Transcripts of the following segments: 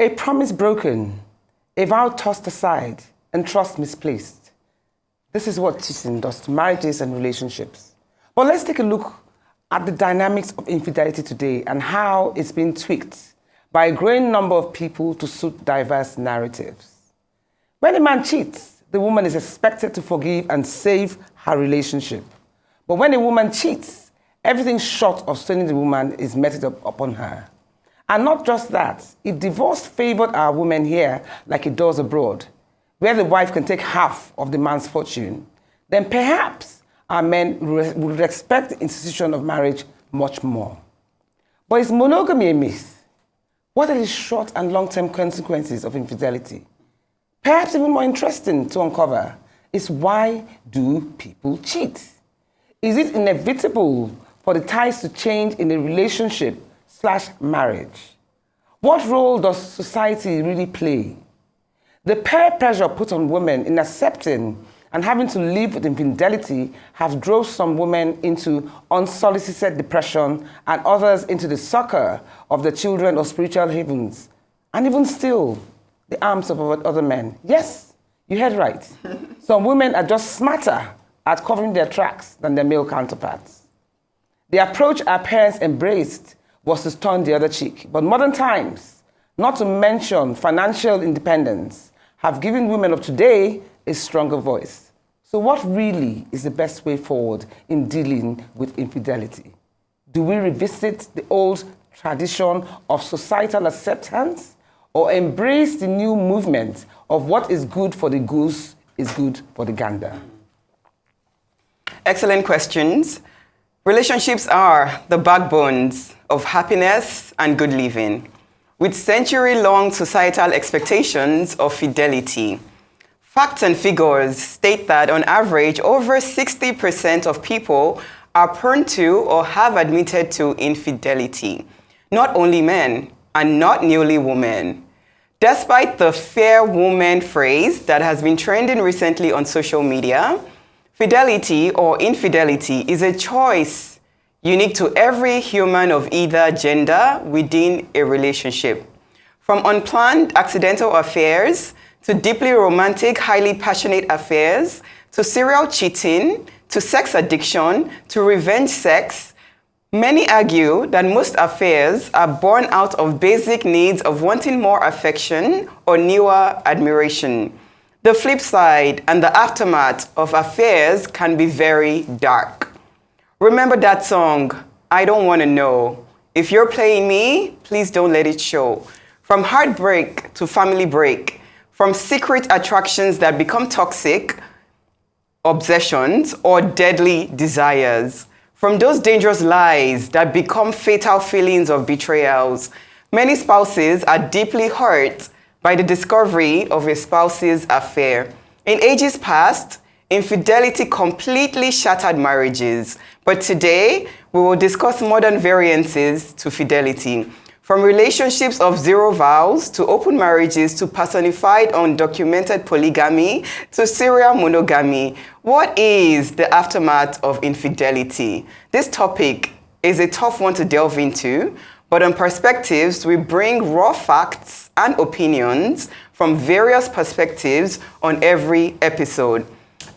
A promise broken, a vow tossed aside, and trust misplaced. This is what cheating does to marriages and relationships. But let's take a look at the dynamics of infidelity today and how it's been tweaked by a growing number of people to suit diverse narratives. When a man cheats, the woman is expected to forgive and save her relationship. But when a woman cheats, everything short of stoning the woman is meted upon her. And not just that, if divorce favored our women here like it does abroad, where the wife can take half of the man's fortune, then perhaps our men would respect the institution of marriage much more. But is monogamy a myth? What are the short and long-term consequences of infidelity? Perhaps even more interesting to uncover is, why do people cheat? Is it inevitable for the ties to change in a relationship/marriage? What role does society really play? The peer pressure put on women in accepting and having to live with infidelity have drove some women into unsolicited depression and others into the succor of the children or spiritual havens, and even still, the arms of other men. Yes, you heard right. Some women are just smarter at covering their tracks than their male counterparts. The approach our parents embraced was to turn the other cheek. But modern times, not to mention financial independence, have given women of today a stronger voice. So what really is the best way forward in dealing with infidelity? Do we revisit the old tradition of societal acceptance, or embrace the new movement of what is good for the goose is good for the gander? Excellent questions. Relationships are the backbones of happiness and good living, with century-long societal expectations of fidelity. Facts and figures state that on average, over 60% of people are prone to or have admitted to infidelity. Not only men, and not newly women. Despite the fair woman phrase that has been trending recently on social media, fidelity or infidelity is a choice unique to every human of either gender within a relationship. From unplanned accidental affairs to deeply romantic, highly passionate affairs, to serial cheating, to sex addiction, to revenge sex, many argue that most affairs are born out of basic needs of wanting more affection or newer admiration. The flip side and the aftermath of affairs can be very dark. Remember that song, I Don't Want to Know. If you're playing me, please don't let it show. From heartbreak to family break, from secret attractions that become toxic obsessions or deadly desires, from those dangerous lies that become fatal feelings of betrayals. Many spouses are deeply hurt by the discovery of a spouse's affair. In ages past, infidelity completely shattered marriages. But today, we will discuss modern variances to fidelity. From relationships of zero vows to open marriages to personified undocumented polygamy to serial monogamy. What is the aftermath of infidelity? This topic is a tough one to delve into, but on Perspectives, we bring raw facts and opinions from various perspectives on every episode.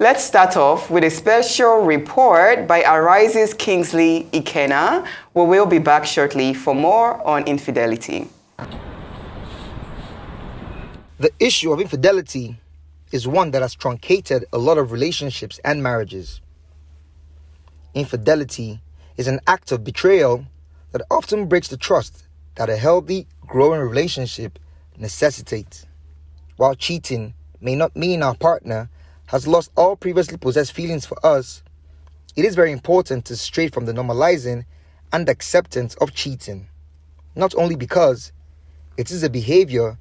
Let's start off with a special report by Arise's Kingsley Ikena. We will be back shortly for more on infidelity. The issue of infidelity is one that has truncated a lot of relationships and marriages. Infidelity is an act of betrayal that often breaks the trust that a healthy, growing relationship necessitates. While cheating may not mean our partner has lost all previously possessed feelings for us, it is very important to stray from the normalizing and acceptance of cheating. Not only because it is a behavior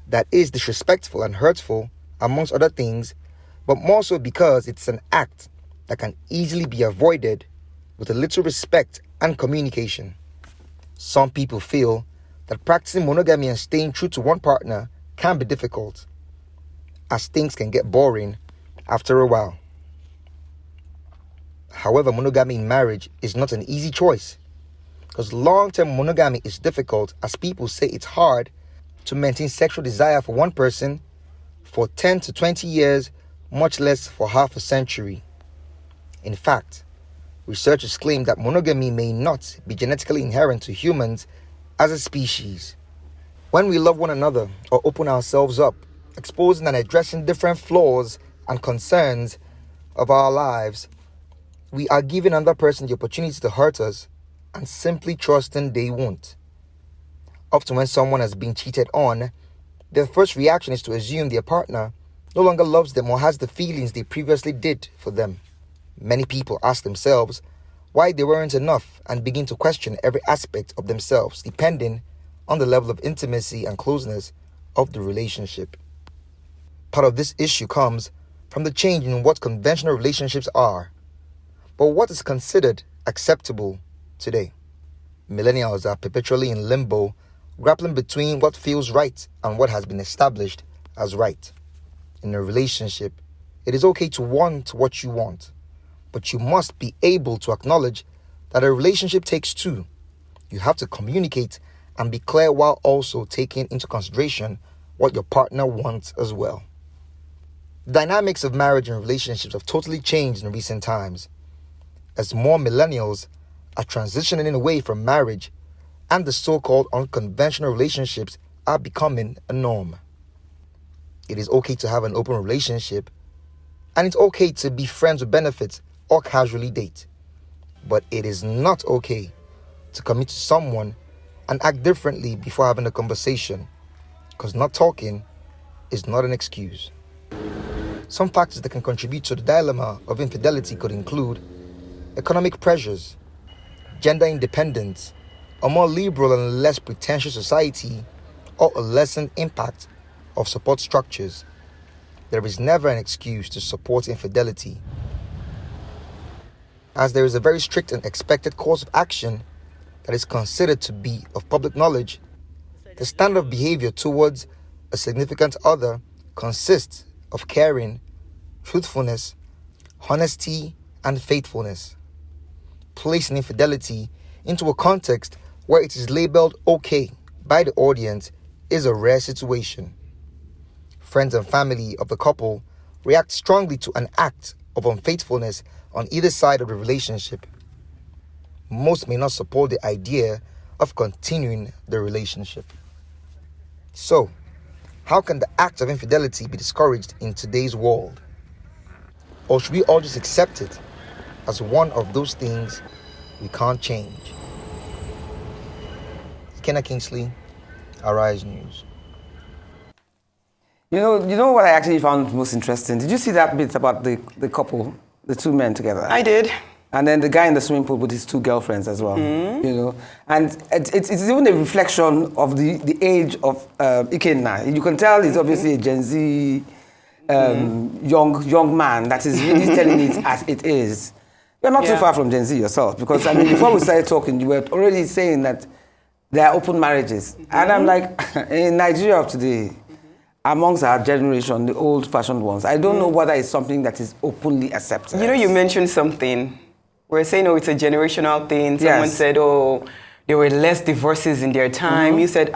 that is disrespectful and hurtful, amongst other things, but more so because it's an act that can easily be avoided with a little respect and communication. Some people feel that practicing monogamy and staying true to one partner can be difficult, as things can get boring after a while. However, monogamy in marriage is not an easy choice, because long-term monogamy is difficult, as people say it's hard to maintain sexual desire for one person for 10 to 20 years, much less for half a century. In fact, researchers claim that monogamy may not be genetically inherent to humans as a species. When we love one another or open ourselves up, exposing and addressing different flaws and concerns of our lives, we are giving another person the opportunity to hurt us and simply trusting they won't. Often when someone has been cheated on, their first reaction is to assume their partner no longer loves them or has the feelings they previously did for them. Many people ask themselves why they weren't enough and begin to question every aspect of themselves depending on the level of intimacy and closeness of the relationship. Part of this issue comes from the change in what conventional relationships are. But what is considered acceptable today? Millennials are perpetually in limbo, grappling between what feels right and what has been established as right. In a relationship, it is okay to want what you want, but you must be able to acknowledge that a relationship takes two. You have to communicate and be clear while also taking into consideration what your partner wants as well. The dynamics of marriage and relationships have totally changed in recent times, as more millennials are transitioning away from marriage and the so-called unconventional relationships are becoming a norm. It is okay to have an open relationship, and it's okay to be friends with benefits or casually date. But it is not okay to commit to someone and act differently before having a conversation, because not talking is not an excuse. Some factors that can contribute to the dilemma of infidelity could include economic pressures, gender independence, a more liberal and less pretentious society, or a lessened impact of support structures. There is never an excuse to support infidelity, as there is a very strict and expected course of action that is considered to be of public knowledge. The standard of behavior towards a significant other consists of caring, truthfulness, honesty, and faithfulness. Placing infidelity into a context where it is labeled okay by the audience is a rare situation. Friends and family of the couple react strongly to an act of unfaithfulness on either side of the relationship. Most may not support the idea of continuing the relationship. So, how can the act of infidelity be discouraged in today's world? Or should we all just accept it as one of those things we can't change? Kenna Kingsley, Arise News. You know what I actually found most interesting? Did you see that bit about the couple, the two men together? I did. And then the guy in the swimming pool with his two girlfriends as well, you know. And it's even a reflection of the age of Ikenna. You can tell he's obviously a Gen Z young man that is really telling it as it is. You're not too far from Gen Z yourself, because I mean, before we started talking, you were already saying that there are open marriages. And I'm like, in Nigeria of today, amongst our generation, the old-fashioned ones, I don't know whether it's something that is openly accepted. You know, you mentioned something. We're saying, oh, it's a generational thing. Someone said, oh, there were less divorces in their time. You said,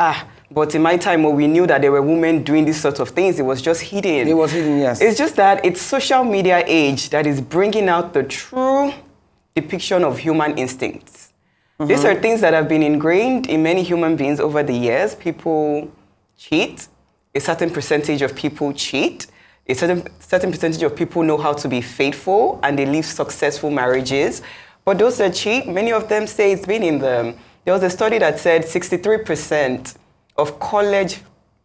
but in my time, we knew that there were women doing these sorts of things. It was just hidden. It was hidden, yes. It's just that it's social media age that is bringing out the true depiction of human instincts. These are things that have been ingrained in many human beings over the years. People cheat. A certain percentage of people cheat. A certain percentage of people know how to be faithful and they live successful marriages. But those that cheat, many of them say it's been in them. There was a study that said 63% of college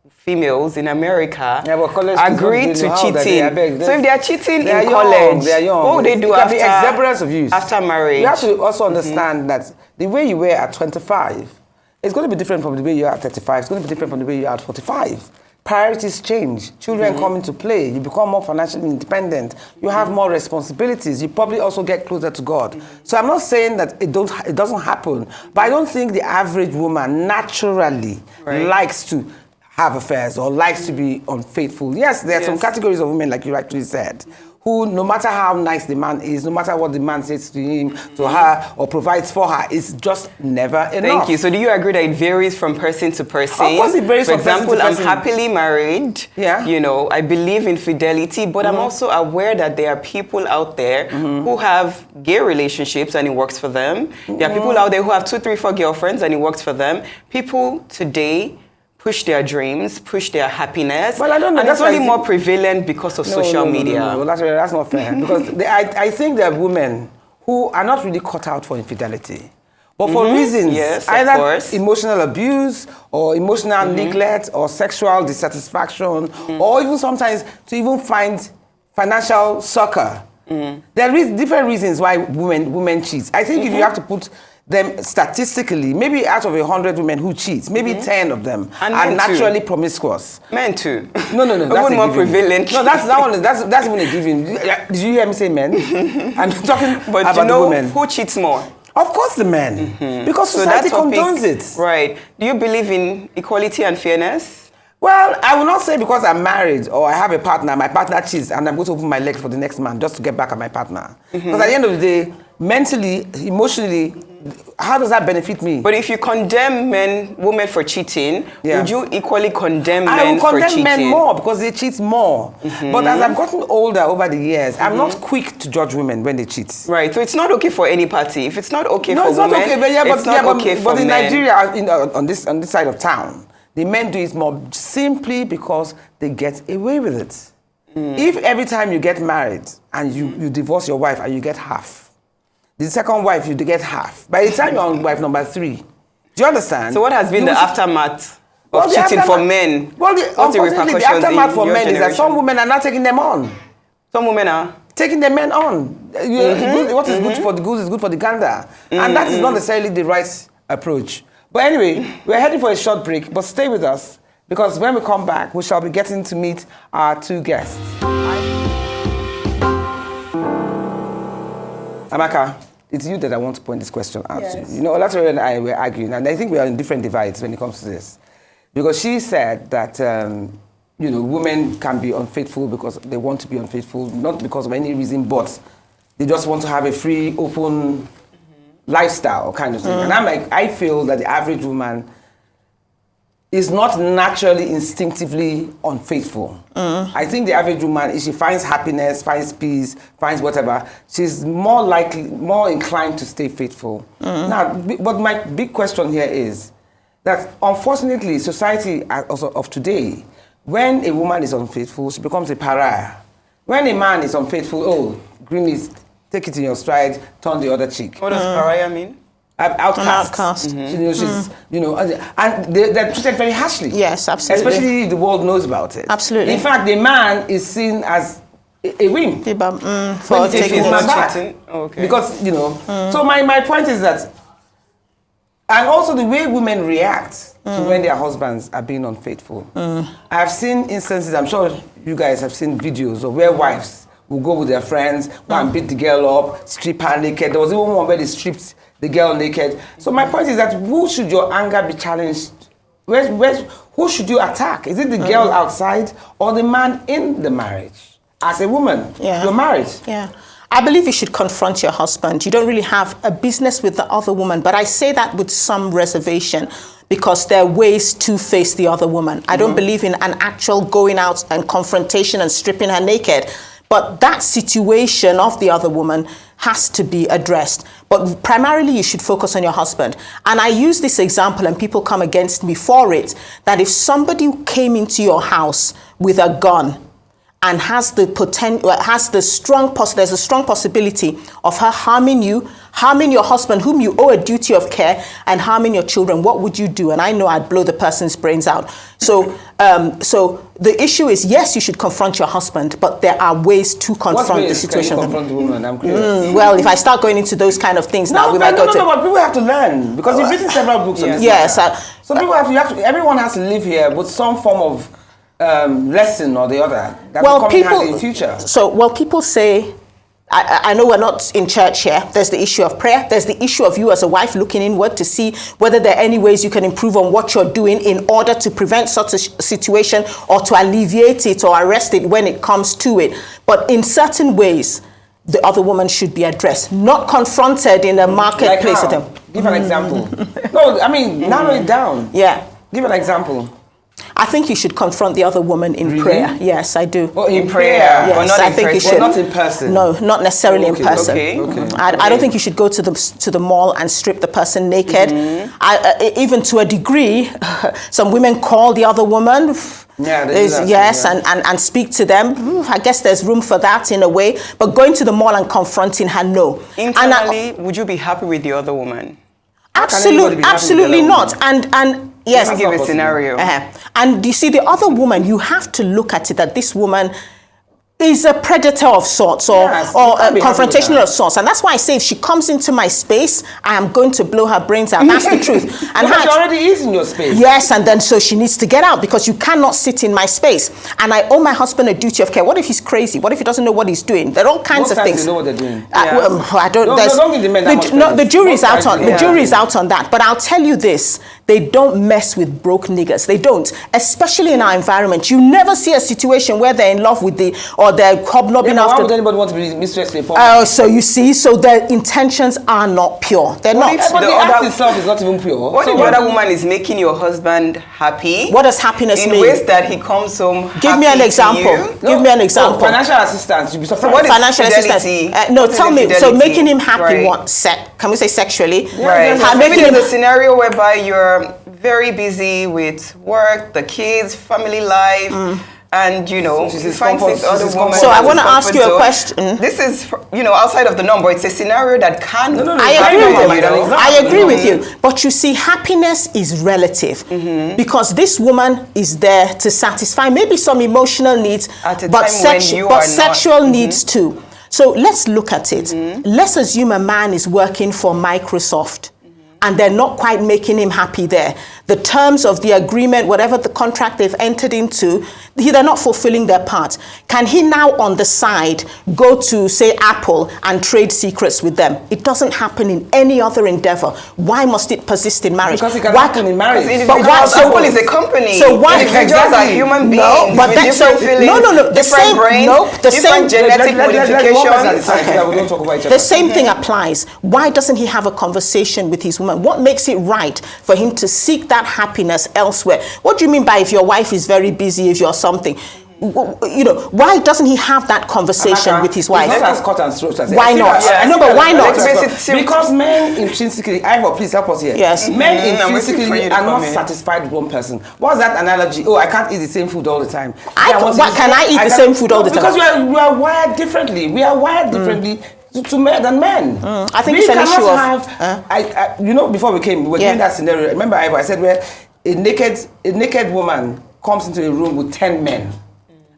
females in America agree to cheating. So if they are cheating in college, what would they do after marriage? You have to also understand that the way you were at 25, it's going to be different from the way you are at 35. It's going to be different from the way you are at 45. Priorities change. Children come into play. You become more financially independent. You have more responsibilities. You probably also get closer to God. So I'm not saying that it doesn't happen, but I don't think the average woman naturally likes to have affairs or likes to be unfaithful. Yes, there are some categories of women, like you rightly said, who, no matter how nice the man is, no matter what the man says to him, to her, or provides for her, it's just never enough. Thank you. So do you agree that it varies from person to person? Of course it varies from person to person. For example, I'm happily married. Yeah. You know, I believe in fidelity, but I'm also aware that there are people out there who have gay relationships and it works for them. There are people out there who have 2, 3, 4 girlfriends and it works for them. People today push their dreams, push their happiness. Well, I don't know. And That's it's only more prevalent because of social media. No, that's not fair. Because I think there are women who are not really cut out for infidelity. But for reasons, either emotional abuse or emotional neglect or sexual dissatisfaction or even sometimes to even find financial succor. There are different reasons why women cheat. I think if you have to put them statistically, maybe out of 100 women who cheat, maybe 10 of them are naturally promiscuous. Men too. No. That's more prevalent. No, that's even a given. Did you hear me say men? I'm talking about the women. Who cheats more? Of course the men. Because society condones it. Right. Do you believe in equality and fairness? Well, I will not say because I'm married or I have a partner, my partner cheats, and I'm going to open my legs for the next man just to get back at my partner. Because at the end of the day, mentally, emotionally, how does that benefit me? But if you condemn women for cheating, would you equally condemn men for cheating? I will condemn men more because they cheat more. But as I've gotten older over the years, I'm not quick to judge women when they cheat. Right, so it's not okay for any party. If it's not okay for women, it's not okay, it's not okay for men. But in Nigeria, on this side of town, the men do it more simply because they get away with it. If every time you get married and you divorce your wife and you get half, the second wife, you get half. By the time you're on wife number 3, do you understand? So what has been the aftermath of cheating for men? Well, unfortunately, the aftermath for men is that some women are not taking them on. Some women are? Taking the men on. What is good for the goose is good for the gander. And that is not necessarily the right approach. But anyway, we're heading for a short break, but stay with us because when we come back, we shall be getting to meet our 2 guests. Amaka, it's you that I want to point this question out to. You know, Olatunji and I were arguing, and I think we are in different divides when it comes to this. Because she said that, women can be unfaithful because they want to be unfaithful, not because of any reason, but they just want to have a free, open lifestyle kind of thing. And I'm like, I feel that the average woman is not naturally, instinctively unfaithful. I think the average woman, if she finds happiness, finds peace, finds whatever, she's more inclined to stay faithful. Now, but my big question here is that unfortunately, society of today, when a woman is unfaithful, she becomes a pariah. When a man is unfaithful, Greenies, take it in your stride, turn the other cheek. What does pariah mean? Outcast. And they're treated very harshly. Yes, absolutely. Especially if the world knows about it. Absolutely. In fact, the man is seen as a win. For taking his back. Okay. Because, so my point is that, and also the way women react to when their husbands are being unfaithful. I've seen instances, I'm sure you guys have seen videos of where wives will go with their friends, go and beat the girl up, strip her naked. There was even one where they stripped the girl naked. So my point is that who should your anger be challenged? Who should you attack? Is it the girl outside or the man in the marriage? As a woman, you're married. Yeah. I believe you should confront your husband. You don't really have a business with the other woman, but I say that with some reservation because there are ways to face the other woman. I don't believe in an actual going out and confrontation and stripping her naked. But that situation of the other woman has to be addressed. But primarily, you should focus on your husband. And I use this example, and people come against me for it, that if somebody came into your house with a gun and has there's a strong possibility of her harming you, harming your husband, whom you owe a duty of care, and harming your children, what would you do? And I know I'd blow the person's brains out. So the issue is, yes, you should confront your husband, but there are ways to confront the situation. Can you confront the woman? I'm curious. Well, if I start going into those kind of things now, we might go to... No, but people have to learn, because you've written several books on this. Yes. So people everyone has to live here with some form of lesson or the other that will come in handy in the future. So, people say I know we're not in church here. There's the issue of prayer. There's the issue of you as a wife looking inward to see whether there are any ways you can improve on what you're doing in order to prevent such a situation or to alleviate it or arrest it when it comes to it. But in certain ways, the other woman should be addressed, not confronted in a marketplace. Like how? Give an example. No, I mean, narrow it down. Yeah. Give an example. I think you should confront the other woman in prayer. Yes, I do. Oh, in prayer, prayer. but Yes, not I in think you person. should. Well, not in person. No, not necessarily in person. Okay. I don't think you should go to the mall and strip the person naked. Even to a degree, some women call the other woman. Yeah, they do that, yes, yeah. and speak to them. I guess there's room for that in a way. But going to the mall and confronting her, no. Internally, would you be happy with the other woman? Absolutely not. And yes. Let me give a scenario. And you see, the other woman, you have to look at it that this woman is a predator of sorts or a confrontational of sorts. And that's why I say if she comes into my space, I am going to blow her brains out. That's the truth. And she already is in your space. Yes, and then so she needs to get out because you cannot sit in my space. And I owe my husband a duty of care. What if he's crazy? What if he doesn't know what he's doing? There are all kinds of things. They know what they're doing. I don't. Don't give the men that much no, the credit. jury's out on the jury's out on that. But I'll tell you this: they don't mess with broke niggas. They don't, especially in our environment. You never see a situation where they're in love with or they're hobnobbing after. Why would anybody want to be mistress to a poor Oh, so you see, so their intentions are not pure. They're not. But the act itself is not even pure. What if the other woman is making your husband happy? What does happiness mean? In ways that he comes home happy. Give me an example. Give me an example. Financial assistance. You'd be surprised. So what is financial fidelity? assistance? No, tell me. So making him happy, Right. what? Can we say sexually? Right. Making Maybe him there's a scenario whereby you're very busy with work, the kids, family life. And you find things other women. So I want to ask you a question. This is outside of the norm, but it's a scenario that can. I agree with you. But you see, happiness is relative because this woman is there to satisfy maybe some emotional needs, but sexual needs too. So let's look at it. Let's assume a man is working for Microsoft. And they're not quite making him happy there. The terms of the agreement, whatever the contract they've entered into, they're not fulfilling their part. Can he now on the side go to, say, Apple and trade secrets with them? It doesn't happen in any other endeavor. Why must it persist in marriage? Because it can happen in marriage. Apple is a company. So why individuals are human beings but with different feelings, different brains, different genetic modifications. The same thing applies. Why doesn't he have a conversation with his woman? What makes it right for him to seek that happiness elsewhere? What do you mean by if your wife is very busy, if you're something? Why doesn't he have that conversation with his wife? It's not as cut and throat as why not? No, but why not? Because men intrinsically, Ivor, please help us here. Yes. Men intrinsically are not satisfied with one person. What's that analogy? Oh, I can't eat the same food all the time. Can I eat the same food all the time? Because we are wired differently. We are wired differently. To men than men. I think it's an issue of. Before we came, we were doing that scenario. Remember, Ivor, I said where a naked woman comes into a room with 10 men.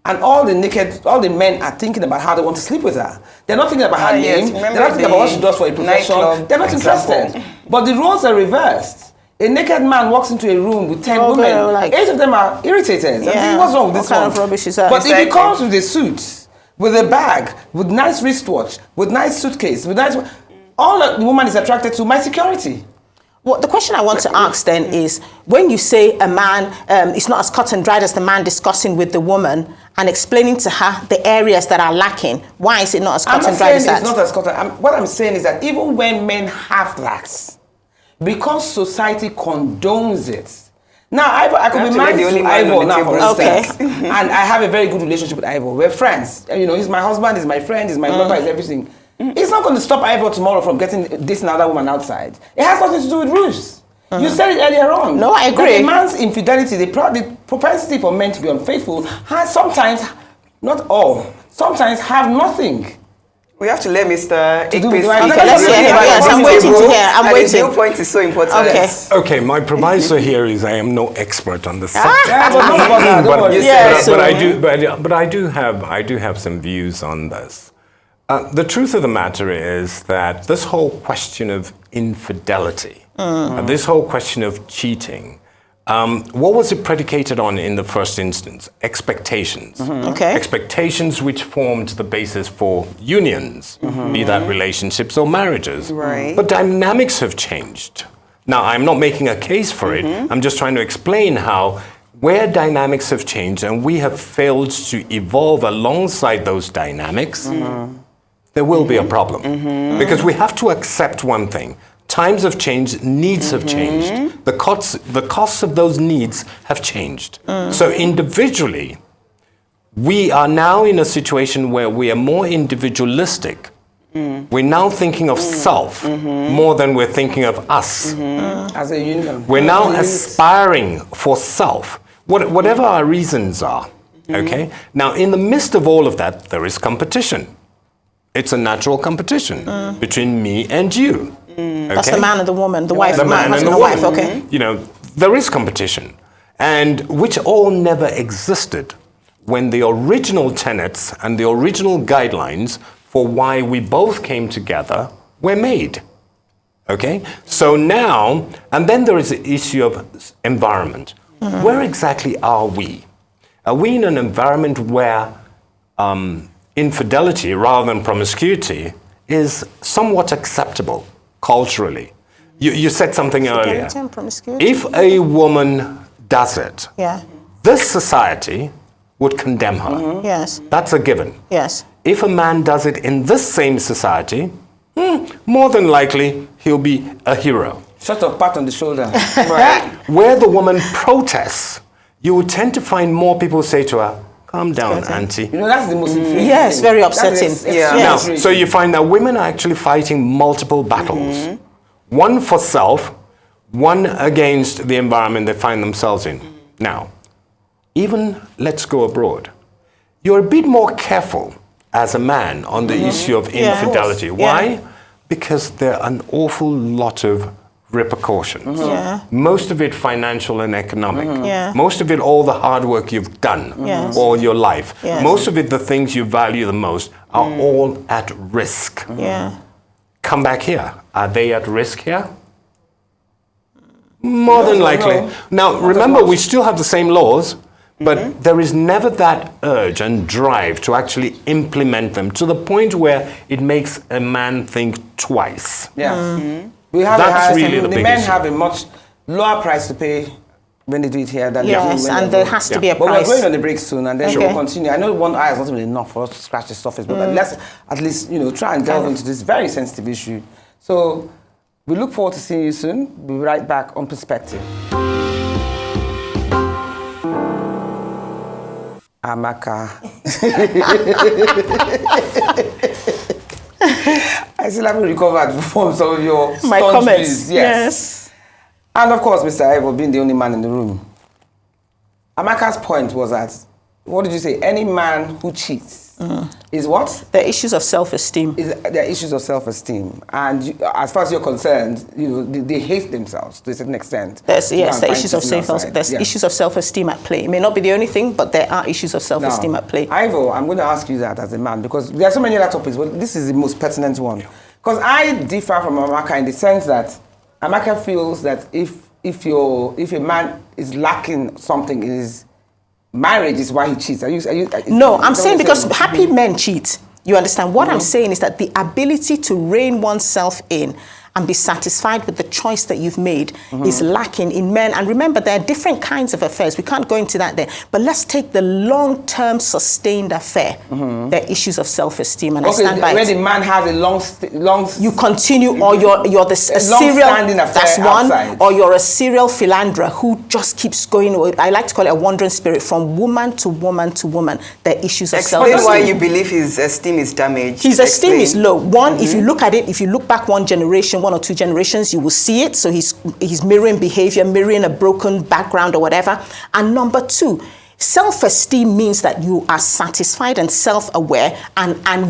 And all the men are thinking about how they want to sleep with her. They're not thinking about her name. They're not thinking about what she does for a profession. They're not interested. But the roles are reversed. A naked man walks into a room with 10 women. 8 of them are irritated. Yeah. What's wrong with this one? What kind of rubbish is that? But if he comes with a suit, with a bag, with nice wristwatch, with nice suitcase, all a woman is attracted to, my security. Well, the question I want to ask then is, when you say a man is not as cut and dried as the man discussing with the woman and explaining to her the areas that are lacking, why is it not as cut and dried as that? It's not as cut and what I'm saying is that even when men have that, because society condones it. Now, I could be married to Ivor now, for instance, and I have a very good relationship with Ivor. We're friends. He's my husband, he's my friend, he's my brother, he's everything. It's not going to stop Ivor tomorrow from getting this and other woman outside. It has nothing to do with rules. You said it earlier on. No, I agree. That a man's infidelity, the propensity for men to be unfaithful, has sometimes, not all, sometimes have nothing. We have to let Mr. Ekpe speak. Let's hear him. Yes, I'm waiting to hear. I'm waiting. The viewpoint is so important. Okay, my proviso here is I am no expert on the subject. But I do have some views on this. The truth of the matter is that this whole question of infidelity, this whole question of cheating, what was it predicated on in the first instance? Expectations. Okay. Expectations which formed the basis for unions, be that relationships or marriages. Right. But dynamics have changed. Now, I'm not making a case for it. I'm just trying to explain how, where dynamics have changed and we have failed to evolve alongside those dynamics, there will be a problem. Because we have to accept one thing. Times have changed, needs have changed. The costs of those needs have changed. So individually, we are now in a situation where we are more individualistic. We're now thinking of self more than we're thinking of us. As a union. We're now aspiring for self, whatever our reasons are. Okay? Now, in the midst of all of that, there is competition. It's a natural competition between me and you. Okay? That's the man and the woman, the wife, The man and the wife, woman. okay. You know, there is competition, and which all never existed when the original tenets and the original guidelines for why we both came together were made. Okay? So now, and then there is the issue of environment. Where exactly are we? Are we in an environment where infidelity rather than promiscuity is somewhat acceptable culturally? You said something earlier. Infidelity and promiscuity. If a woman does it, Yeah. this society would condemn her. Yes. That's a given. Yes. If a man does it in this same society, more than likely he'll be a hero. Sort of pat on the shoulder. Right. Where the woman protests, you would tend to find more people say to her, "Calm down, auntie." You know, that's the most infuriating Yes, thing. very That is upsetting. extremely Now, infuriating. so you find that women are actually fighting multiple battles. One for self, one against the environment they find themselves in. Now, even let's go abroad. You're a bit more careful as a man on the issue of infidelity. Yeah. Why? Because there are an awful lot of repercussions. Yeah. Most of it financial and economic. Yeah. Most of it all the hard work you've done Yes. all your life. Yes. Most of it the things you value the most are all at risk. Yeah. Come back here. Are they at risk here? More than likely. no. Now, remember, we still have the same laws, but there is never that urge and drive to actually implement them to the point where it makes a man think twice. Yes. We have That's a higher really standard. the The big men issue. have a much lower price to pay when they do it here than they do Yes, when and they there do. has to be a But we're price. going on the break soon, and then Okay. we'll continue. I know one eye is not even enough for us to scratch the surface, but let's at least try and delve into this very sensitive issue. So we look forward to seeing you soon. We'll be right back on Perspective. Amaka. I still haven't recovered from some of your My staunch comments. views. Yes. And of course, Mr. Ivor being the only man in the room. Amaka's point was that, what did you say? Any man who cheats is what? The issues of self-esteem. There are issues of self-esteem. And as far as you're concerned, they hate themselves to a certain extent. There's To go and the find issues of something self. outside. There's Yeah. issues of self-esteem at play. It may not be the only thing, but there are issues of self-esteem Now, at play. Ivor, I'm going to ask you that as a man, because there are so many other topics, but this is the most pertinent one. Because I differ from Amaka in the sense that Amaka feels that if a man is lacking something in his marriage is why he cheats. No, I'm saying because happy men cheat. You understand? What I'm saying is that the ability to rein oneself in and be satisfied with the choice that you've made is lacking in men. And remember, there are different kinds of affairs. We can't go into that there. But let's take the long-term sustained affair. There are issues of self-esteem, and I stand by when it. the man has a long You continue, or you're a serial, long-standing affair that's one, outside. or you're a serial philanderer who just keeps going. I like to call it a wandering spirit from woman to woman to woman. There are issues of Explain self-esteem. why you believe his esteem is damaged. His esteem Explain. is low. One, if you look at it, if you look back one or two generations, you will see it. So he's mirroring behavior, mirroring a broken background or whatever. And number two, self-esteem means that you are satisfied and self-aware, and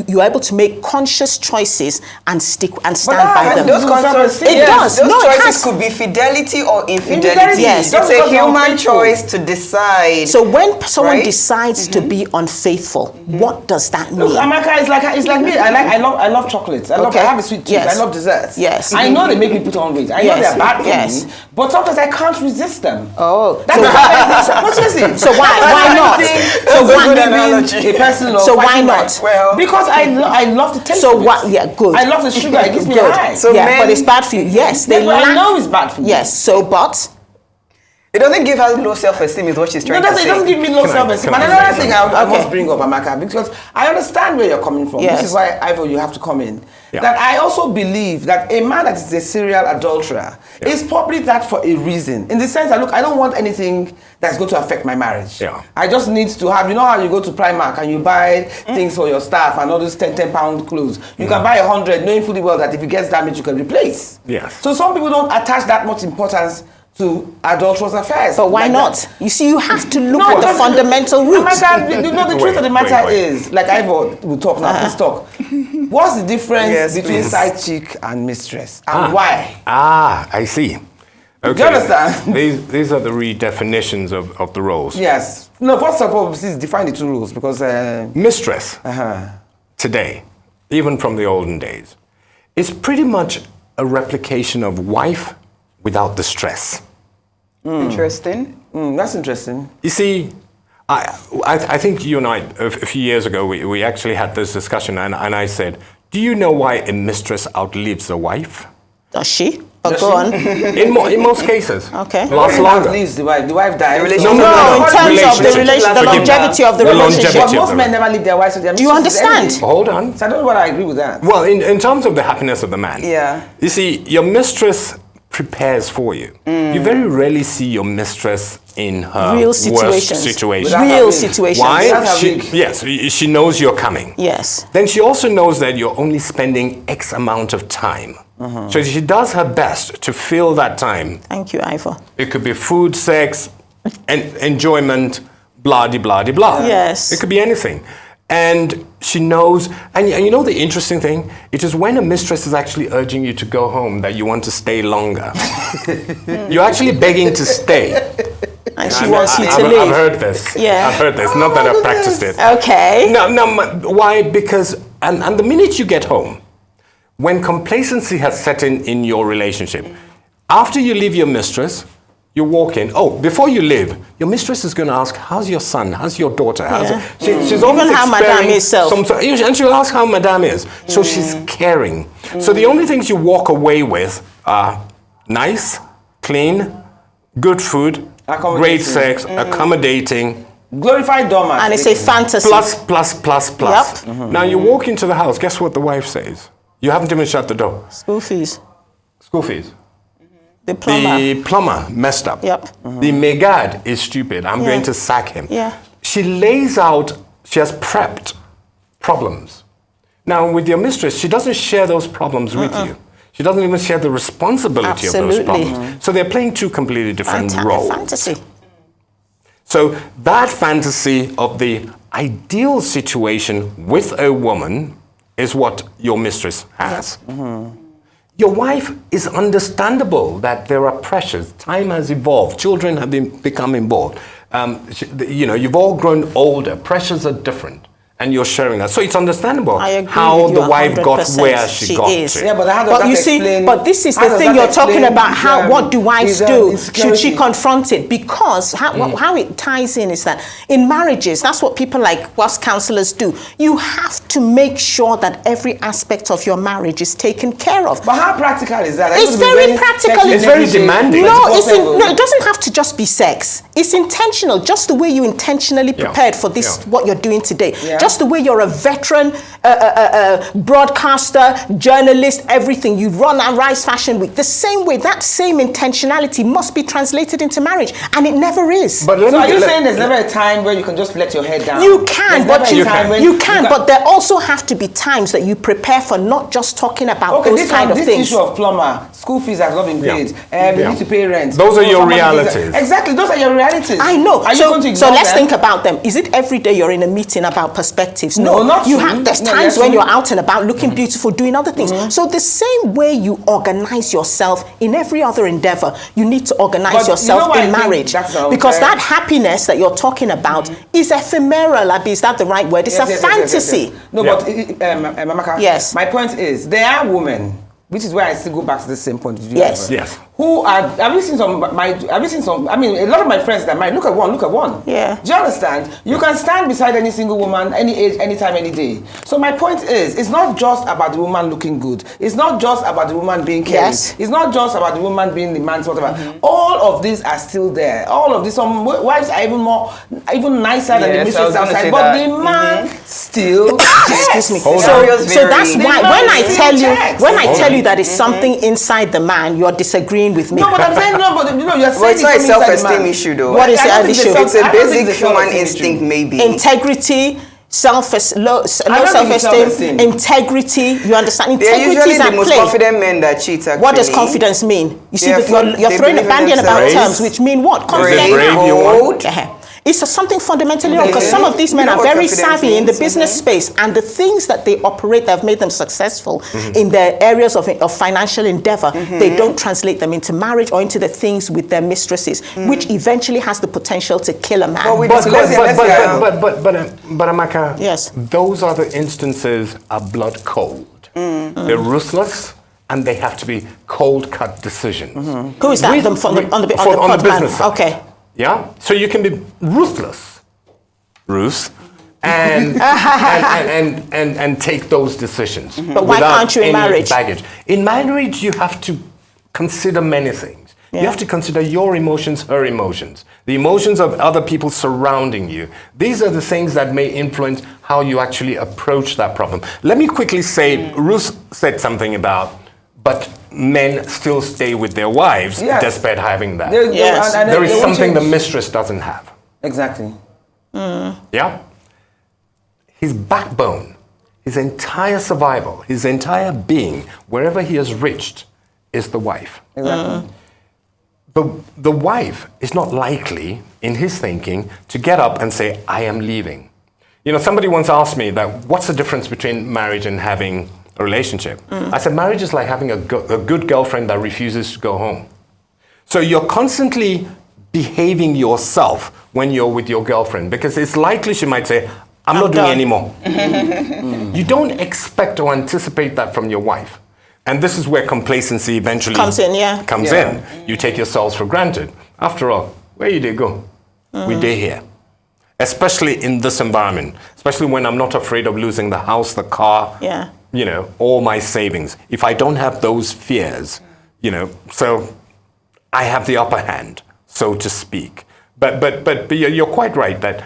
you are able to make conscious choices and stand by them. Those It does. Those No, it choices has. could be fidelity or infidelity. Infidelity, yes. It's a human unfaithful. choice to decide. So when someone Right? decides to be unfaithful, what does that mean? Look, Amaka is like me. I love chocolates. I Okay. have a sweet tooth. Yes. I love desserts. Yes. I know they make me put on weight. I know Yes. they're bad for Yes. me. But sometimes I can't resist them. Oh. That's what's listen. So why not? So why a person? So why not? Well, because I love the taste. So of it. what? Yeah, good. I love the sugar. It gives me a Good. high. So yeah, men- but it's bad for you. Yes, they Yeah, but I lack- know it's bad for me. Yes. So, but it doesn't give her low self-esteem is what she's trying No, to say. it doesn't give me low self-esteem. can And I another say thing I must bring up, Amaka, because I understand where you're coming from. Yes. This is why, Ivor, you have to come in. Yeah. That I also believe that a man that is a serial adulterer is probably that for a reason. In the sense that, look, I don't want anything that's going to affect my marriage. Yeah. I just need to have, you know how you go to Primark and you buy things for your staff and all those 10 pound clothes. You can buy 100 knowing fully well that if it gets damaged, you can replace. Yes. So some people don't attach that much importance to adulterous affairs. but why Like not? that. You see, you have to look No, at the but- fundamental roots. The truth of the matter Wait. is, like Ivor will talk now, please talk. What's the difference Yes, between please. side chick and mistress? And why? I see. Okay. Do you understand? These are the redefinitions of the roles. Yes. No, first of all, please define the two rules because. Mistress today, even from the olden days, is pretty much a replication of wife without the stress. Interesting. That's interesting. You see, I think you and I, a few years ago, we actually had this discussion, and I said, do you know why a mistress outlives a wife? Does she? But Does go she? on. In most cases. Okay. Lasts longer. Leaves the wife. The wife dies. relationship- No, in terms of the Relationship. the longevity of the The relationship. longevity. But most men never leave their wives with their Do you mistresses understand? anyway. Hold on. So I don't know whether I agree with that. Well, in terms of the happiness of the man, Yeah. you see, your mistress prepares for you. You very rarely see your mistress in her Real worst situations. situation. Without Real having- situations. Why? Without having- Yes, she knows you're coming. Yes. Then she also knows that you're only spending X amount of time. So she does her best to fill that time. Thank you, Ivor. It could be food, sex, enjoyment, blah, de, blah, de, blah. Yes. It could be anything. And she knows, and you know the interesting thing? It is when a mistress is actually urging you to go home that you want to stay longer. You're actually begging to stay. And she wants you to leave. I've heard this. Yeah. I've heard this. Not that I've practiced it. Okay. No, why? Because, and the minute you get home, when complacency has set in your relationship, after you leave your mistress, you walk in. Oh, before you leave, your mistress is going to ask, how's your son? How's your daughter? She's always Even how Madame is self. and she'll ask how Madame is. So she's caring. So the only things you walk away with are nice, clean, good food, great Accommodating. sex, accommodating, Glorified doormat. And it's a fantasy. plus. Yep. Now you walk into the house, guess what the wife says? You haven't even shut the door. School fees. School fees. The plumber. The plumber messed up. Yep. The megad is stupid. I'm Yeah. going to sack him. Yeah. She lays out, she has prepped problems. Now with your mistress, she doesn't share those problems with you. She doesn't even share the responsibility of those Absolutely. problems. So they're playing two completely different roles. Fantasy. So that fantasy of the ideal situation with a woman is what your mistress has. Your wife is understandable that there are pressures. Time has evolved. Children have become involved. You've all grown older. Pressures are different. And you're sharing that. So it's understandable I agree how with you the wife got 100%. where she got is. to. Yeah, but how does But that you see, explain- but this is how the does thing that you're talking explain about. How what do wives his, do? insecurity? Should she confront it? Because how it ties in is that in marriages, that's what people like us counselors do. You have to make sure that every aspect of your marriage is taken care of. But how practical is that? It's very practical. It's very demanding. No, 24/7. no, it doesn't have to just be sex. It's intentional, just the way you intentionally prepared for this, what you're doing today. Yeah. Just the way you're a veteran broadcaster, journalist, everything. You run a Rise Fashion Week. The same way, that same intentionality must be translated into marriage, and it never is. But let So me are you let- saying there's never a time where you can just let your head down? You can, There's but never a time when you can, but there also have to be times that you prepare for not just talking about Okay, those this kind of this things. issue of plumber, school fees have not been paid, we need to pay rent. Those are So your somebody realities. Exactly, those are your realities. I know. Are you So, going to so ignore let's them? think about them. Is it every day you're in a meeting about perspectives? No, not you true. have. There's No, times yes, when true. you're out and about, looking beautiful, doing other things. So the same way you organize yourself in every other endeavor, you need to organize But you know yourself what I in think marriage, that's unfair? because that happiness that you're talking about is ephemeral. Abi, is that the right word? It's Yes, a yes, yes, yes, fantasy. yes. No, Yeah. but Amaka, Yes. my point is, there are women, which is where I still go back to the same point. Yes. Yes. have you seen some, I mean, a lot of my friends that might, look at one. Yeah. Do you understand? You can stand beside any single woman, any age, anytime, any day. So my point is, it's not just about the woman looking good. It's not just about the woman being caring. Yes. It's not just about the woman being the man's whatever. All of these are still there. All of these, some wives are even nicer than the mistresses outside. But the man still Excuse me. Hold So on. that's why when I tell you that it's Mm-hmm. something inside the man, you're disagreeing with me. No, but I'm saying you're saying But it's not a something inside the self-esteem man. issue, though. What is I the don't think issue? It's a I don't think basic it's a human self-esteem instinct, issue. maybe. Integrity, low don't think it's self-esteem, self-esteem. integrity. You understand? They're Integrity usually is the at most play. confident men that cheat, actually. What does confidence mean? You see, They you're throwing a believe in bandian about themselves. terms which mean what? Brave, Confidence. brave you want? Uh-huh. It's something fundamentally wrong because Okay. some of these men You know are what very confidence savvy in the means, business space, and the things that they operate that have made them successful in their areas of financial endeavor, they don't translate them into marriage or into the things with their mistresses, which eventually has the potential to kill a man. But we But, But Amaka, Yes. those other instances are blood cold. They're ruthless, and they have to be cold-cut decisions. Who is that? With- On the on the pod business man. side. Okay. Yeah? So you can be ruthless, Ruth, and, and take those decisions. But why without can't you in any marriage? Baggage. In marriage, you have to consider many things. Yeah. You have to consider your emotions, her emotions, the emotions of other people surrounding you. These are the things that may influence how you actually approach that problem. Let me quickly say, Ruth said something about, but men still stay with their wives despite having that. Yes. There is something the mistress doesn't have. Exactly. Yeah? His backbone, his entire survival, his entire being, wherever he has reached, is the wife. Exactly. The wife is not likely, in his thinking, to get up and say, I am leaving. You know, somebody once asked me that, what's the difference between marriage and having a relationship? I said, marriage is like having a good girlfriend that refuses to go home. So you're constantly behaving yourself when you're with your girlfriend, because it's likely she might say, I'm not doing done. anymore. You don't expect or anticipate that from your wife. And this is where complacency eventually Comes in, yeah. comes in. You take yourselves for granted. After all, where you did go? We did here. Especially in this environment, especially when I'm not afraid of losing the house, the car, you know, all my savings. If I don't have those fears, you know, so I have the upper hand, so to speak. But you're quite right that,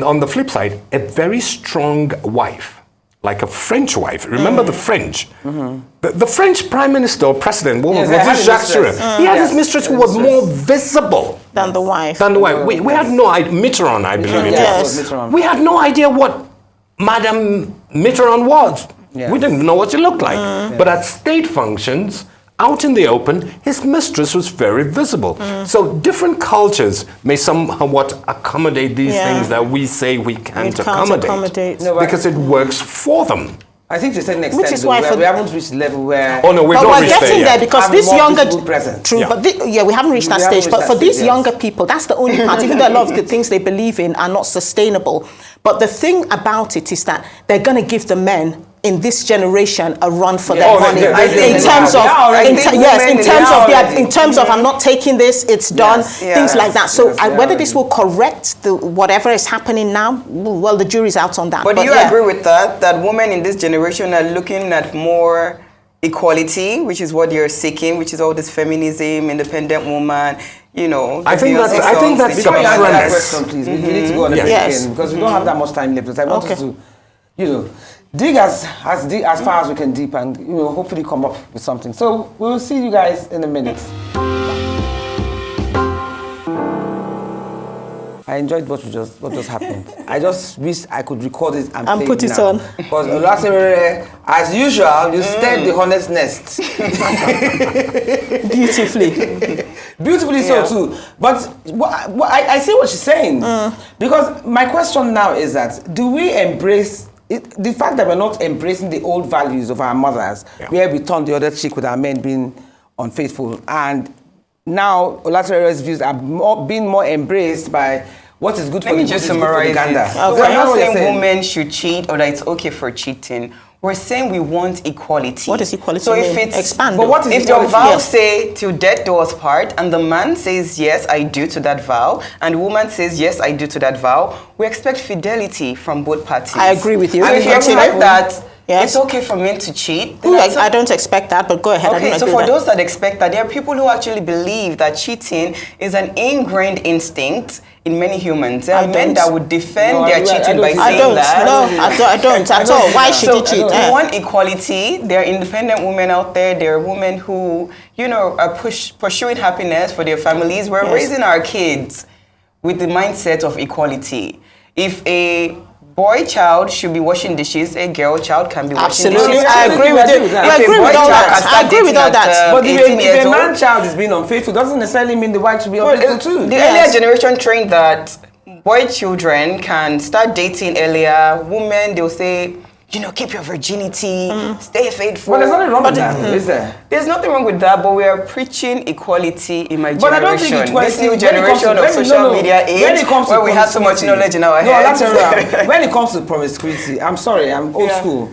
on the flip side, a very strong wife, like a French wife. Remember the French? The French prime minister or president, what was it? Jacques Chirac. He had his mistress who was more visible Than the wife. We had no idea. Mitterrand, I believe it Yes. is. We had no idea what Madame Mitterrand was. Yes. We didn't know what she looked like. But at state functions, out in the open, his mistress was very visible. So different cultures may somewhat accommodate these things that we say we can't accommodate. No, because it works for them. I think to a certain Which extent, is why we haven't reached the level where... Oh no, we've But not we're reached getting there there yet. because Have these more younger... visible presence. True, Yeah. but we haven't reached that We haven't stage. reached But that for stage, these yes. younger people, that's the only part. Even though a lot of the things they believe in are not sustainable. But the thing about it is that they're going to give the men in this generation a run for their Oh, money. In terms of I'm not taking this, it's done, things like that. So whether this will correct whatever is happening now, well, the jury's out on that. But do you agree with that? That women in this generation are looking at more equality, which is what you're seeking, which is all this feminism, independent woman, you know. I think that's Before you answer that premise. question, please, we need to go on a break Yes. again because we don't have that much time left. I want us to, you know, dig as far as we can deep and, you know, hopefully come up with something. So we'll see you guys in a minute. I enjoyed what just happened. I just wish I could record it and play put it now. on. Because as usual, you stirred the hornet's nest. Beautifully. Beautifully so too. But I see what she's saying. Because my question now is that, do we embrace the fact that we're not embracing the old values of our mothers, where we turn the other cheek with our men being unfaithful, and now Olatere's views are being more embraced by what is good for Let me the just goose is good for the summarize gander. it. So We're that's not what you're saying women should cheat or that it's okay for cheating. We're saying we want equality. What does equality so mean? if it's Expand. But what is if your equality? vows Yes. say till death do us part, and the man says yes, I do to that vow, and the woman says yes, I do to that vow, we expect fidelity from both parties. I agree with you. So if you Continue. expect that Yes. it's okay for men to cheat, then Ooh, that's I don't expect that, but go ahead. I okay, don't so agree for with that. those that expect that, there are people who actually believe that cheating is an ingrained instinct in many humans. There are men that would defend their cheating by I saying don't. that. No, I don't at all. Why should he cheat? We want equality. There are independent women out there. There are women who, are pursuing happiness for their families. We're raising our kids with the mindset of equality. If a boy child should be washing dishes, a girl child can be washing dishes. Absolutely, I agree with you. that. I If a agree boy with all child can that. I start agree with dating all that. at, But 18 if years a old, man child is being unfaithful, doesn't necessarily mean the wife should be unfaithful too. the Yes. earlier generation trained that boy children can start dating earlier. Women, they'll say, keep your virginity, stay faithful. Well, there's nothing wrong with that, is there? There's nothing wrong with that, but we are preaching equality in my But I don't generation. think This new when it comes generation to- of social media age, when it comes to where we have so much promiscuity- knowledge in our No, heads. that's around. When it comes to promiscuity, I'm sorry, I'm old school.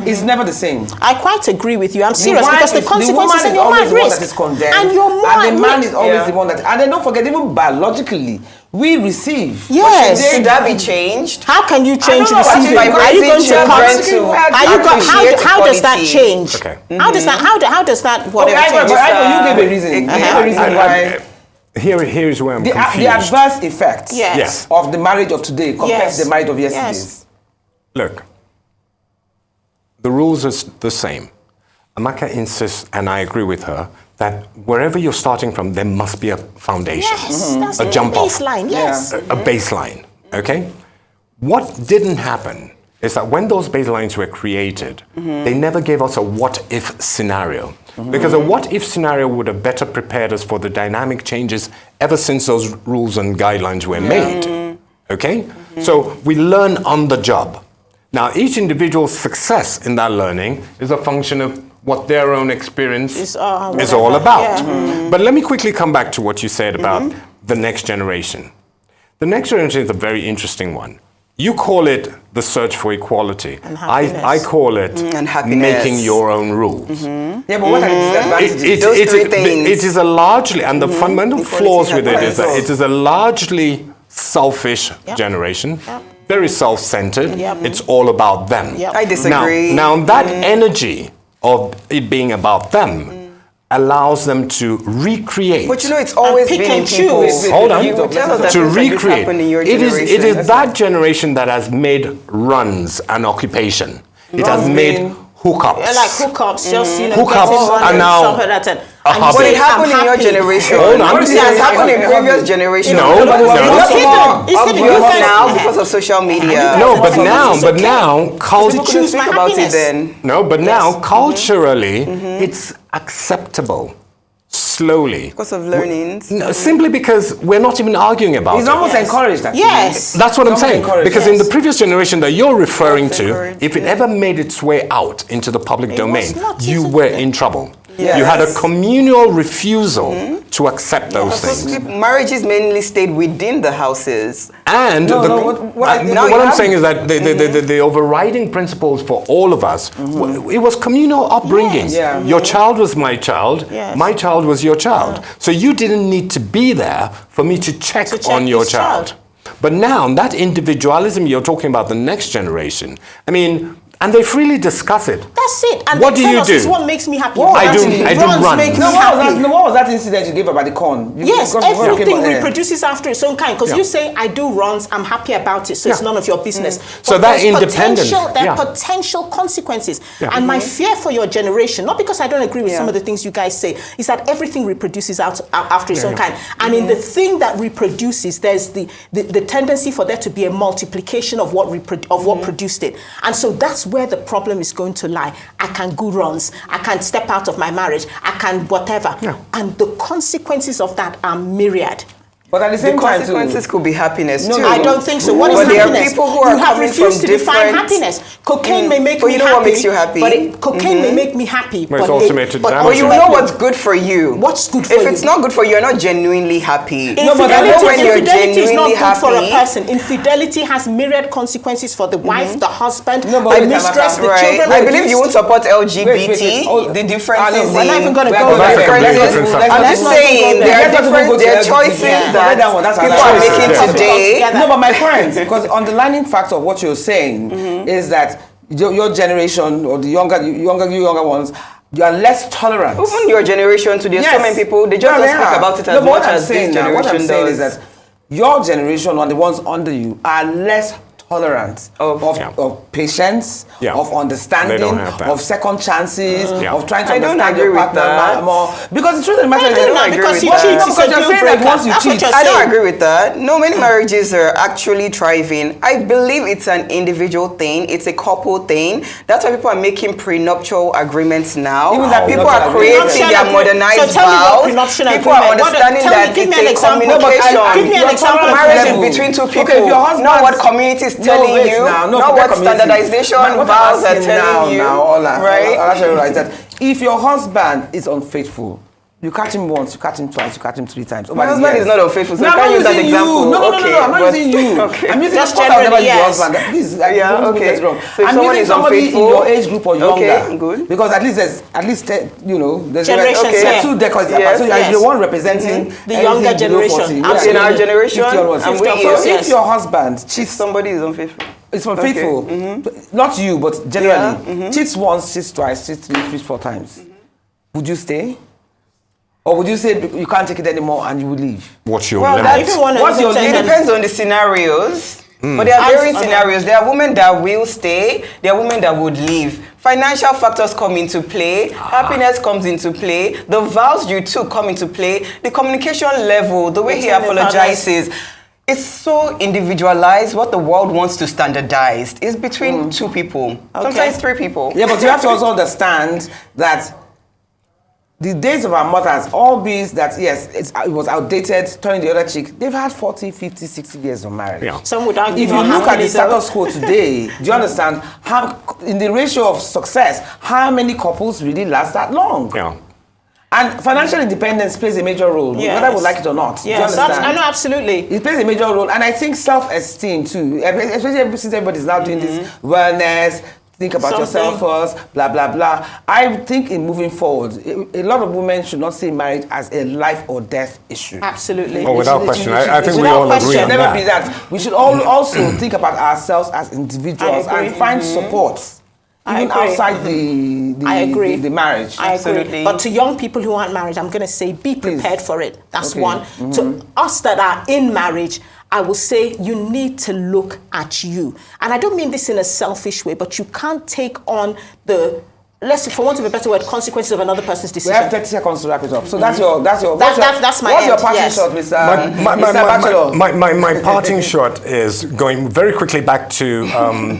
It's never the same. I quite agree with you. I'm serious wife because the is- consequences the and woman is you're more always at the one risk. that is condemned, And you're more and at the man risk. is always Yeah. the one that. And then don't forget, even biologically, we receive. Yes. Should that be changed? How can you change know, receiving? by Are you going raising to children cut? to Are you go, appreciate how does that equality? change? Okay. How does that? How does that? Okay, Whatever Ivor, change? but Ivor, you gave a reason. You Uh-huh. gave a reason why. Here's where I'm The confused. adverse effects Yes. of the marriage of today compared Yes. to the marriage of Yes. yesterday's. Look, the rules are the same. Amaka insists, and I agree with her, that wherever you're starting from, there must be a foundation, Yes, that's a the jump off, baseline. Yes. a baseline. Okay? What didn't happen is that when those baselines were created, they never gave us a what-if scenario. Because a what-if scenario would have better prepared us for the dynamic changes ever since those rules and guidelines were made. Okay? So we learn on the job. Now, each individual's success in that learning is a function of what their own experience is all whatever, about. yeah. But let me quickly come back to what you said about the next generation. The next generation is a very interesting one. You call it the search for equality. And happiness. I call it And happiness. making your own rules. Yeah, but what are the disadvantages? Those three things. It is a largely, and the fundamental flaws with it is that it is a largely selfish generation, very self-centered. Yep. It's all about them. Yep. I disagree. Now that energy of it being about them allows them to recreate. But it's always pick been in and people. choose. Hold on. You would tell us that To things like this recreate. happen in your It generation. is that generation that has made runs an occupation. It has Runs made mean- hookups. Like hookups, just Hookups getting one are and now stuff like that. And a you hobby. But say, it happened "I'm in your happy." generation. Hold on. It has happened in previous generations. No, But no. it's It's hidden. more It's hidden. You obvious guys- now because of social media. No, but It's now okay. culture. People couldn't speak my about it happiness. then. No, but now culturally, it's acceptable. Slowly. Because of learnings. No, simply because we're not even arguing about It's it. almost encouraged, actually. Yes. That's what I'm Almost saying. encouraged. Because in the previous generation that you're referring to, encouraged, if it ever made its way out into the public domain, not, you isn't were it? in trouble. Yes. You had a communal refusal to accept those Because things. marriages mainly stayed within the houses. And No, the, no, what- now you what I'm have- saying is that the overriding principles for all of us, it was communal upbringing. Yes. Yeah. Your child was my child, Yes. my child was your child. So you didn't need to be there for me to check on your his child. But now, that individualism you're talking about, the next generation, I mean, and they freely discuss it. That's it. And What they do tell you us do? it's what makes me happy. Well, I do Runs run. make me No, happy. what was that incident you gave about the corn? Yes, Because we were talking everything about, reproduces after its own kind. Because Yeah. you say, I do runs, I'm happy about it, so it's Yeah. none of your business. So But that there's independence, there are yeah. potential consequences. Yeah. And my fear for your generation, not because I don't agree with Yeah. some of the things you guys say, is that everything reproduces after its own kind. And in the thing that reproduces, there's the tendency for there to be a multiplication of what produced it. And so that's where the problem is going to lie. I can go runs, I can step out of my marriage, I can whatever. Yeah. And the consequences of that are myriad. But at the same The time, consequences could be happiness No, too. I don't think so. What is But there are happiness? people who are you have coming refused from to define different- happiness. Cocaine may make But me you know happy. what makes you happy? But cocaine may make me happy. But it's but ultimately but damaging. But you Ultimately- know what's good for you. What's good for If you? it's not good for you, you're not genuinely happy. No, but I know when you're Infidelity is not genuinely good for a happy. person. Infidelity has myriad consequences for the wife, the husband, No, but the wait, mistress, Amaka. the Right. children. I believe you won't support LGBT. Wait. Oh, the differences. no, we're not even gonna go Well, there. That's a completely differences. different Let's subject. I'm not just even saying go there are Let's not even different go to there are LGBT. choices Yeah. that Forget that one, that's people another are issue. making Yeah. today. Together. No, but my friends, because underlining factor of what you're saying is that your generation or the younger ones, you are less tolerant. Even your generation today, so Yes. many people, they just No, don't they speak are. about it No, as but what much I'm as this saying now, generation what I'm saying is does. that your generation and the ones under you are less tolerant Of patience, Yeah. of understanding, They don't have that. of second chances, Yeah. of trying to I don't understand agree your with partner that. more. Because the truth of the matter I is, do don't not, agree because with he that. cheats. No, It's because a you're deal saying that breaker. once you That's what cheat- you're I don't saying. agree with that. No, many marriages are actually thriving. I believe it's an individual thing. It's a couple thing. That's why people are making prenuptial agreements now. Even that People are prenuptial creating agreement. their Prenuptial modernized agreement. So tell me what vows. prenuptial People are agreement- what- understanding tell me- that give me it's an a example. communication. Give me an Your example of tolerance Marriage level. is between two Okay, people. if your husband- Not what community is telling wait you. now, Not forget what community. standardization What I'm vows are asking telling you. Right? I'll tell you right that if your husband is unfaithful, you catch him once, you catch him twice, you catch him 3 times. My husband is not unfaithful, so no, you I'm can't not use that using example. you. No, Okay, I'm not but- using you. okay. I'm using Just of course I'll never generally, use your yes. husband. Please, Yeah, don't okay. get it wrong. So if I'm someone using is somebody in unfaithful- your age group or younger. Okay, good. Because at least there's there's Generations, there are yeah. 2 decades Yes, apart. So yes. you're one representing The younger anything below generation. 40. In Absolutely. our generation, 50 onwards. and So we Yes. if your husband cheats, somebody is unfaithful. it's unfaithful. Not you, but generally. Cheats once, cheats twice, cheats 3, cheats 4 times. Would you stay? Or would you say you can't take it anymore and you will leave? What's your Well, limit? that's- Even one of What's the your It limit? depends on the scenarios. But there are varying scenarios. There are women that will stay. There are women that would leave. Financial factors come into play. Happiness comes into play. The vows you took come into play. The communication level, the way he Between the apologizes. It's so individualized. What the world wants to standardize is between 2 people. Sometimes 3 people. Yeah, but you have to also understand that the days of our mothers, all these that, yes, it was outdated, turning the other cheek, they've had 40, 50, 60 years of marriage. Yeah. Some would argue If you more look at happily the though. status quo today, do you understand how, in the ratio of success, how many couples really last that long? Yeah. And financial independence plays a major role, Yes. whether we like it or not. Do you Yes, understand? I know, absolutely. It plays a major role, and I think self-esteem too, especially since everybody's now doing this wellness, think about yourself first, blah, blah, blah. I think in moving forward, a lot of women should not see marriage as a life or death issue. Absolutely. Oh, without question. I think we without all agree question. on Never that. be that. We should also think about ourselves as individuals I agree. and find support, I even agree. outside the I agree. the marriage. I agree. Absolutely. But to young people who aren't married, I'm going to say be prepared for it. That's Okay. one. To us that are in marriage, I will say you need to look at you. And I don't mean this in a selfish way, but you can't take on the, for want of a better word, consequences of another person's We decision. have 30 seconds to wrap it up. So that's my That's my what's your end, parting yes. shot, Mr. Bachelor? My parting shot is going very quickly back to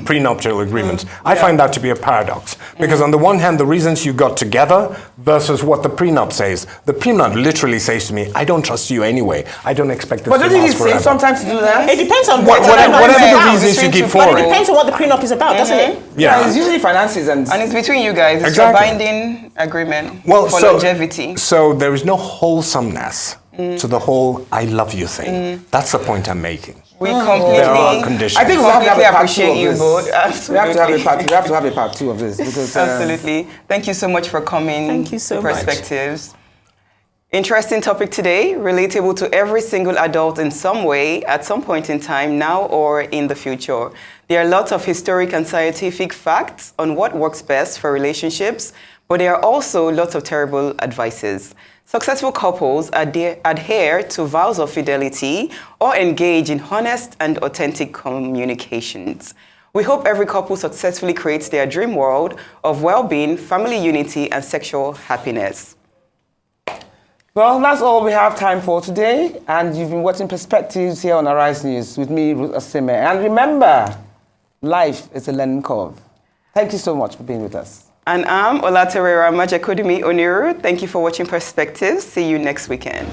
prenuptial agreements. I find that to be a paradox because on the one hand, the reasons you got together versus what the prenup says. The prenup literally says to me, I don't trust you anyway. I don't expect this But to don't you last think forever. it's safe sometimes to do that? It depends on Whatever the reasons you Between give two for But it it. depends on what the prenup is about, doesn't it? Yeah, Yeah. it's usually finances and And it's between you guys. It's Exactly. a binding agreement Well, for so, longevity. So there is no wholesomeness to the whole I love you thing. That's the point I'm making. We There are completely, conditions. I think we'll have to have completely a part 2 appreciate of you this. both. We have to have a Absolutely. part. We have to have a part 2 of this because Absolutely. Thank you so much for coming. Thank you so to much. Perspectives. Interesting topic today, relatable to every single adult in some way, at some point in time, now or in the future. There are lots of historic and scientific facts on what works best for relationships, but there are also lots of terrible advices. Successful couples adhere to vows of fidelity or engage in honest and authentic communications. We hope every couple successfully creates their dream world of well-being, family unity, and sexual happiness. Well, that's all we have time for today. And you've been watching Perspectives here on Arise News with me, Ruth Osime. And remember, life is a learning curve. Thank you so much for being with us. And I'm Majekodunmi-Oniru. Thank you for watching Perspectives. See you next weekend.